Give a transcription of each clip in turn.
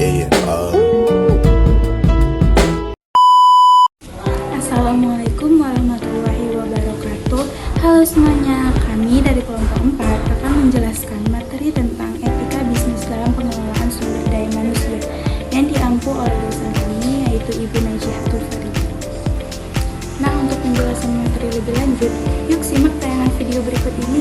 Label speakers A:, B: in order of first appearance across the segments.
A: Yeah, yeah.
B: Assalamualaikum warahmatullahi wabarakatuh. Halo semuanya, kami dari kelompok 4 akan menjelaskan materi tentang etika bisnis dalam pengelolaan sumber daya manusia yang diampu oleh dosen kami, yaitu Ibu Najihatul Farid. Nah, untuk penjelasan materi lebih lanjut, yuk simak tayangan video berikut ini.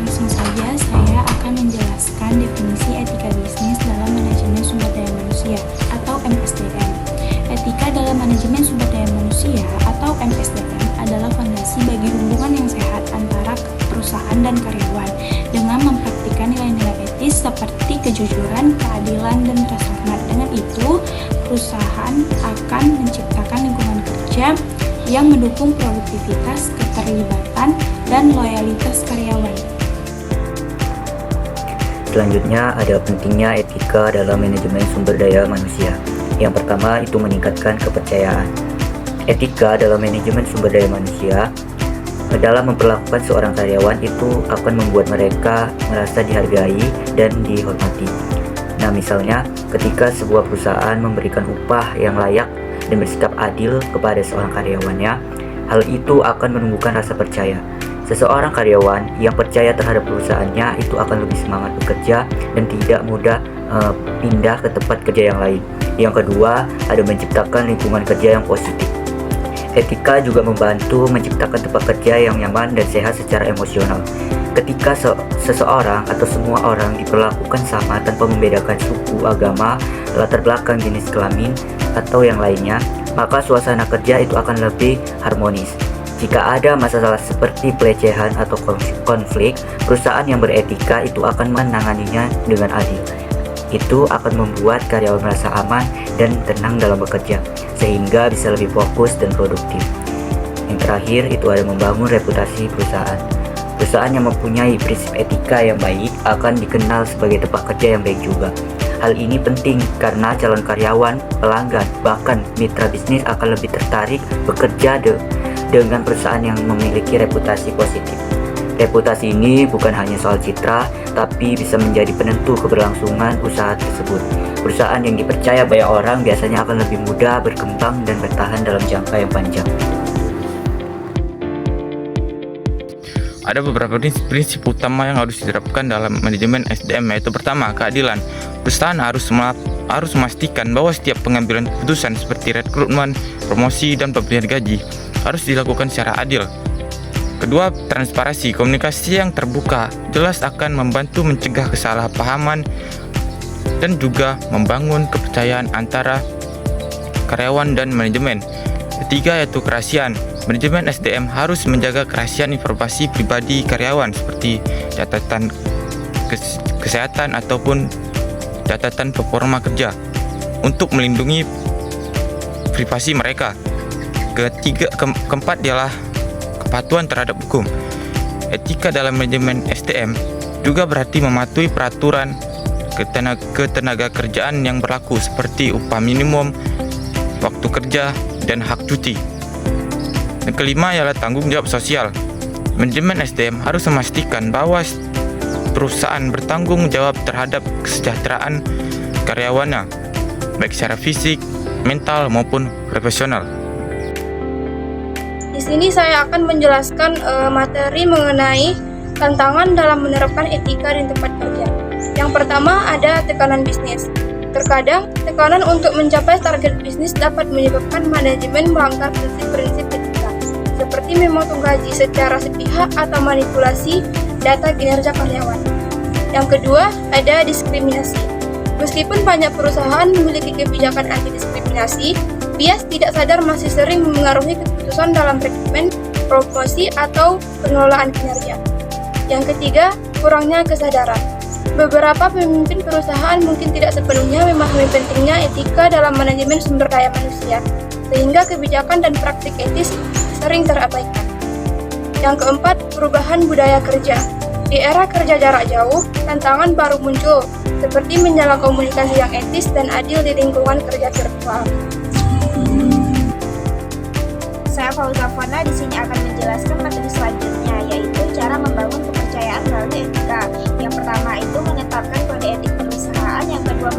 B: Langsung saja saya akan menjelaskan definisi etika bisnis dalam manajemen sumber daya manusia atau MSDM. Etika dalam manajemen sumber daya manusia atau MSDM adalah fondasi bagi hubungan yang sehat antara perusahaan dan karyawan dengan mempraktikkan nilai-nilai etis seperti kejujuran, keadilan, dan rasa hormat. Dengan itu, perusahaan akan menciptakan lingkungan kerja yang mendukung produktivitas, keterlibatan, dan loyalitas karyawan.
C: Selanjutnya ada pentingnya etika dalam manajemen sumber daya manusia. Yang pertama itu meningkatkan kepercayaan. Etika dalam manajemen sumber daya manusia dalam memperlakukan seorang karyawan itu akan membuat mereka merasa dihargai dan dihormati. Nah, misalnya ketika sebuah perusahaan memberikan upah yang layak dan bersikap adil kepada seorang karyawannya, hal itu akan menumbuhkan rasa percaya. Seseorang karyawan yang percaya terhadap perusahaannya itu akan lebih semangat bekerja dan tidak mudah pindah ke tempat kerja yang lain. Yang kedua, ada menciptakan lingkungan kerja yang positif. Etika juga membantu menciptakan tempat kerja yang nyaman dan sehat secara emosional. Ketika seseorang atau semua orang diperlakukan sama tanpa membedakan suku, agama, latar belakang, jenis kelamin, atau yang lainnya, maka suasana kerja itu akan lebih harmonis. Jika ada masalah seperti pelecehan atau konflik, perusahaan yang beretika itu akan menanganinya dengan adil. Itu akan membuat karyawan merasa aman dan tenang dalam bekerja, sehingga bisa lebih fokus dan produktif. Yang terakhir itu ada membangun reputasi perusahaan. Perusahaan yang mempunyai prinsip etika yang baik akan dikenal sebagai tempat kerja yang baik juga. Hal ini penting karena calon karyawan, pelanggan, bahkan mitra bisnis akan lebih tertarik bekerja dengan perusahaan yang memiliki reputasi positif. Reputasi ini bukan hanya soal citra, tapi bisa menjadi penentu keberlangsungan usaha tersebut. Perusahaan yang dipercaya banyak orang biasanya akan lebih mudah berkembang dan bertahan dalam jangka yang panjang.
D: Ada beberapa prinsip utama yang harus diterapkan dalam manajemen SDM, yaitu pertama, keadilan. Perusahaan harus memastikan bahwa setiap pengambilan keputusan seperti rekrutmen, promosi, dan pemberian gaji harus dilakukan secara adil. Kedua, transparansi. Komunikasi yang terbuka jelas akan membantu mencegah kesalahpahaman dan juga membangun kepercayaan antara karyawan dan manajemen. Ketiga, yaitu kerahasiaan. Manajemen SDM harus menjaga kerahasiaan informasi pribadi karyawan seperti catatan kesehatan ataupun catatan performa kerja untuk melindungi privasi mereka. Keempat ialah kepatuhan terhadap hukum. Etika dalam manajemen SDM juga berarti mematuhi peraturan ketenaga kerjaan yang berlaku seperti upah minimum, waktu kerja, dan hak cuti. Yang kelima ialah tanggung jawab sosial. Manajemen SDM harus memastikan bahwa perusahaan bertanggung jawab terhadap kesejahteraan karyawannya, baik secara fisik, mental, maupun profesional.
E: Di sini saya akan menjelaskan materi mengenai tantangan dalam menerapkan etika di tempat kerja. Yang pertama ada tekanan bisnis. Terkadang tekanan untuk mencapai target bisnis dapat menyebabkan manajemen melanggar prinsip-prinsip etika, seperti memotong gaji secara sepihak atau manipulasi data kinerja karyawan. Yang kedua ada diskriminasi. Meskipun banyak perusahaan memiliki kebijakan anti diskriminasi, bias tidak sadar masih sering mengaruhi keputusan dalam rekrutmen, promosi, atau pengelolaan kinerja. Yang ketiga, kurangnya kesadaran. Beberapa pemimpin perusahaan mungkin tidak sepenuhnya memahami pentingnya etika dalam manajemen sumber daya manusia, sehingga kebijakan dan praktik etis sering terabaikan. Yang keempat, perubahan budaya kerja. Di era kerja jarak jauh, tantangan baru muncul, seperti menjalankan komunikasi yang etis dan adil di lingkungan kerja virtual.
F: Saya Fauza Fona di sini akan menjelaskan materi selanjutnya, yaitu cara membangun kepercayaan melalui etika. Yang pertama itu menetapkan kode etik perusahaan, yang kedua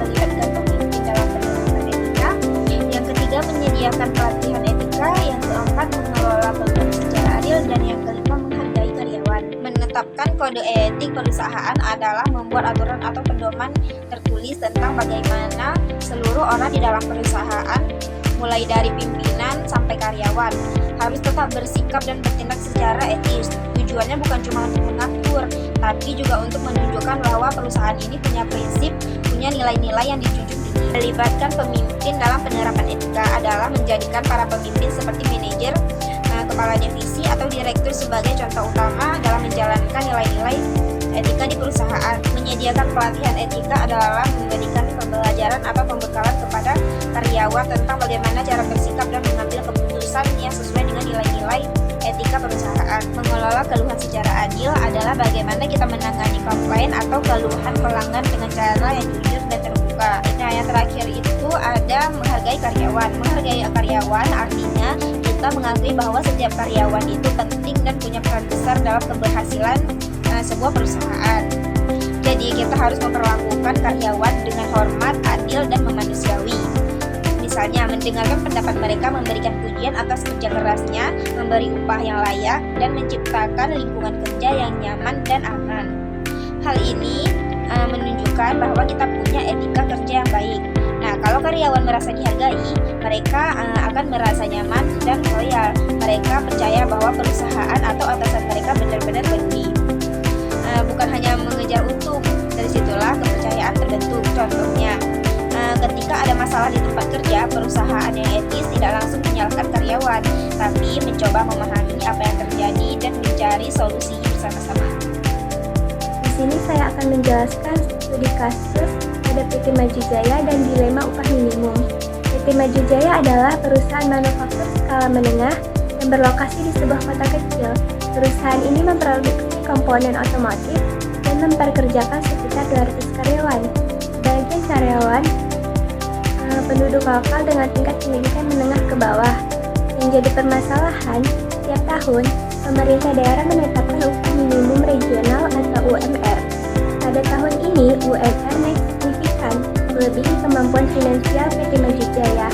F: kode etik perusahaan adalah membuat aturan atau pedoman tertulis tentang bagaimana seluruh orang di dalam perusahaan, mulai dari pimpinan sampai karyawan, harus tetap bersikap dan bertindak secara etis. Tujuannya bukan cuma untuk mengatur, tapi juga untuk menunjukkan bahwa perusahaan ini punya prinsip, punya nilai-nilai yang dijunjung tinggi. Melibatkan pemimpin dalam penerapan etika adalah menjadikan para pemimpin seperti manajer, kepala divisi atau direktur sebagai contoh utama dalam menjalankan nilai-nilai etika di perusahaan. Menyediakan pelatihan etika adalah memberikan pembelajaran atau pembekalan kepada karyawan tentang bagaimana cara bersikap dan mengambil keputusan yang sesuai dengan nilai-nilai etika perusahaan. Mengelola keluhan secara adil adalah bagaimana kita menangani komplain atau keluhan pelanggan dengan cara yang jujur dan terbuka. Nah, yang terakhir itu ada menghargai karyawan. Menghargai karyawan artinya kita mengakui bahwa setiap karyawan itu penting dan punya peran besar dalam keberhasilan sebuah perusahaan. Jadi kita harus memperlakukan karyawan dengan hormat, adil, dan manusiawi. Misalnya mendengarkan pendapat mereka, memberikan pujian atas kerja kerasnya, memberi upah yang layak, dan menciptakan lingkungan kerja yang nyaman dan aman. Hal ini menunjukkan bahwa kita punya etika kerja yang baik. Nah, kalau karyawan merasa dihargai, mereka akan merasa nyaman dan loyal. Mereka percaya bahwa perusahaan atau atasan mereka benar-benar peduli. Bukan hanya mengejar untung, dari situlah kepercayaan terbentuk. Contohnya, ketika ada masalah di tempat kerja, perusahaan yang etis tidak langsung menyalahkan karyawan, tapi mencoba memahami apa yang terjadi dan mencari solusinya bersama-sama.
A: Di sini saya akan menjelaskan studi kasus pada PT Maju Jaya dan dilema upah minimum. PT Maju Jaya adalah perusahaan manufaktur skala menengah yang berlokasi di sebuah kota kecil. Perusahaan ini memproduksi komponen otomotif dan memperkerjakan sekitar 200 karyawan. Sebagian karyawan penduduk lokal dengan tingkat pendidikan menengah ke bawah. Yang jadi permasalahan, tiap tahun pemerintah daerah menetapkan upah minimum regional atau UMR. Pada tahun ini, UMR naik signifikan, melebihi kemampuan finansial PT Maju Jaya.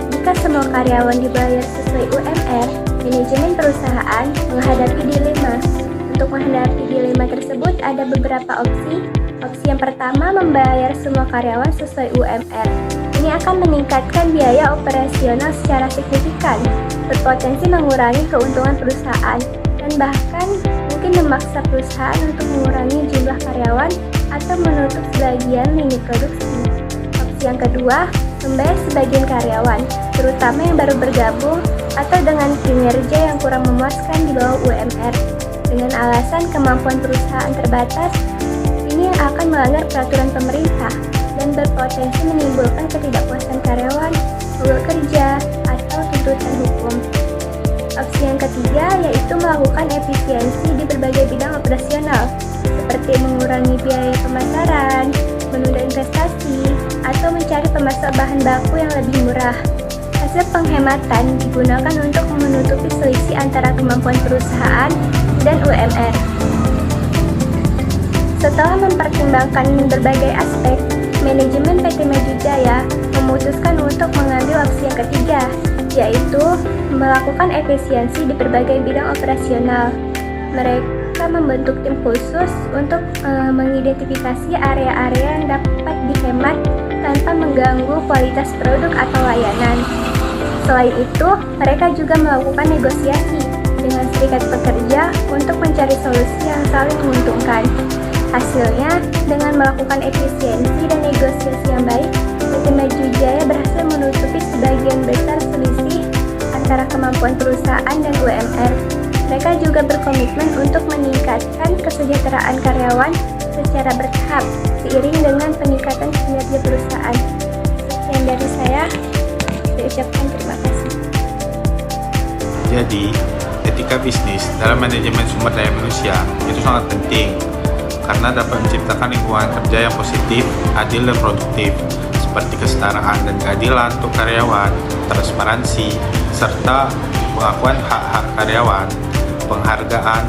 A: Jika semua karyawan dibayar sesuai UMR, manajemen perusahaan menghadapi dilema. Untuk menghadapi dilema tersebut ada beberapa opsi. Opsi yang pertama, membayar semua karyawan sesuai UMR. Ini akan meningkatkan biaya operasional secara signifikan, berpotensi mengurangi keuntungan perusahaan, dan bahkan mungkin memaksa perusahaan untuk mengurangi jumlah karyawan atau menutup sebagian lini produksi. Opsi yang kedua, membayar sebagian karyawan, terutama yang baru bergabung atau dengan kinerja yang kurang memuaskan di bawah UMR. Dengan alasan kemampuan perusahaan terbatas, ini akan melanggar peraturan pemerintah dan berpotensi menimbulkan ketidakpuasan karyawan, mogok kerja, atau tuntutan hukum. Opsi yang ketiga yaitu melakukan efisiensi di berbagai bidang operasional, seperti mengurangi biaya pemasaran, menunda investasi, atau mencari pemasok bahan baku yang lebih murah. Hasil penghematan digunakan untuk menutupi selisih antara kemampuan perusahaan dan UMR. Setelah mempertimbangkan berbagai aspek, manajemen PT Maju Jaya memutuskan untuk mengambil opsi yang ketiga, yaitu melakukan efisiensi di berbagai bidang operasional. Mereka membentuk tim khusus untuk mengidentifikasi area-area yang dapat dihemat tanpa mengganggu kualitas produk atau layanan. Selain itu, mereka juga melakukan negosiasi dengan serikat pekerja untuk mencari solusi yang saling menguntungkan. Hasilnya, dengan melakukan efisiensi dan negosiasi yang baik, PT Maju Jaya berhasil menutupi sebagian besar selisih antara kemampuan perusahaan dan UMR. Mereka juga berkomitmen untuk meningkatkan kesejahteraan karyawan secara bertahap, seiring dengan peningkatan kinerja perusahaan. Sekian dari saya ucapkan terima kasih.
G: Jadi, etika bisnis dalam manajemen sumber daya manusia itu sangat penting karena dapat menciptakan lingkungan kerja yang positif, adil dan produktif, seperti kesetaraan dan keadilan untuk karyawan, transparansi, serta pengakuan hak-hak karyawan, penghargaan,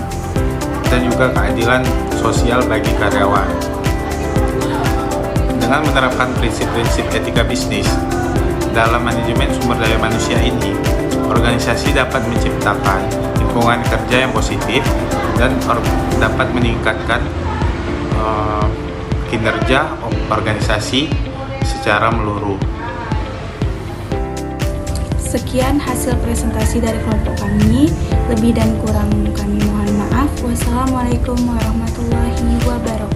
G: dan juga keadilan sosial bagi karyawan. Dengan menerapkan prinsip-prinsip etika bisnis dalam manajemen sumber daya manusia ini, organisasi dapat menciptakan lingkungan kerja yang positif, dan dapat meningkatkan kinerja organisasi secara menyeluruh.
B: Sekian hasil presentasi dari kelompok kami. Lebih dan kurang kami mohon maaf. Wassalamualaikum warahmatullahi wabarakatuh.